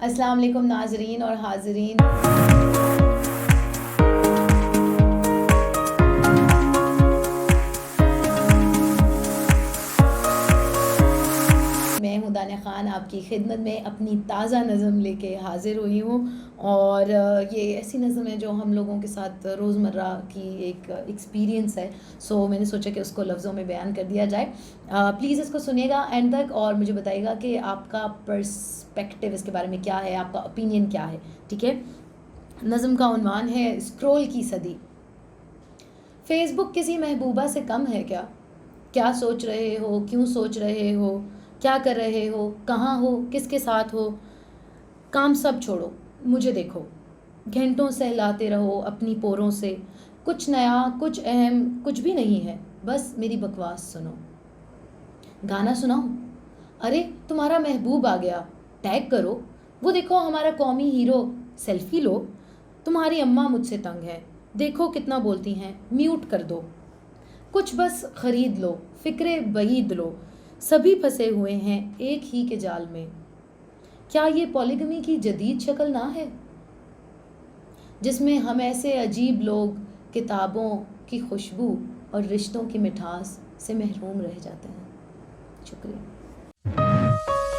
السلام علیکم ناظرین اور حاضرین. میں ہوں دانیہ خان آپ کی خدمت میں اپنی تازہ نظم لے کے حاضر ہوئی ہوں، اور یہ ایسی نظم ہے جو ہم لوگوں کے ساتھ روزمرہ کی ایک ایکسپیرینس ہے. سو میں نے سوچا کہ اس کو لفظوں میں بیان کر دیا جائے. پلیز اس کو سنیے گا اینڈ تک، اور مجھے بتائیے گا کہ آپ کا پرسپیکٹیو اس کے بارے میں کیا ہے، آپ کا اوپینین کیا ہے. ٹھیک ہے. نظم کا عنوان ہے اسکرول کی صدی. فیس بک کسی محبوبہ سے کم ہے کیا؟ کیا سوچ رہے ہو، کیوں سوچ رہے ہو، کیا کر رہے ہو، کہاں ہو، کس کے ساتھ ہو؟ کام سب چھوڑو، مجھے دیکھو. گھنٹوں سہلاتے رہو اپنی پوروں سے. کچھ نیا، کچھ اہم، کچھ بھی نہیں ہے، بس میری بکواس سنو. گانا سناؤ؟ ارے تمہارا محبوب آ گیا، ٹیگ کرو. وہ دیکھو ہمارا قومی ہیرو، سیلفی لو. تمہاری اماں مجھ سے تنگ ہے، دیکھو کتنا بولتی ہیں، میوٹ کر دو. کچھ بس خرید لو، فکرے بعید لو. سبھی پھنسے ہوئے ہیں ایک ہی کے جال میں. کیا یہ پولیگمی کی جدید شکل نہ ہے، جس میں ہم ایسے عجیب لوگ کتابوں کی خوشبو اور رشتوں کی مٹھاس سے محروم رہ جاتے ہیں؟ شکریہ.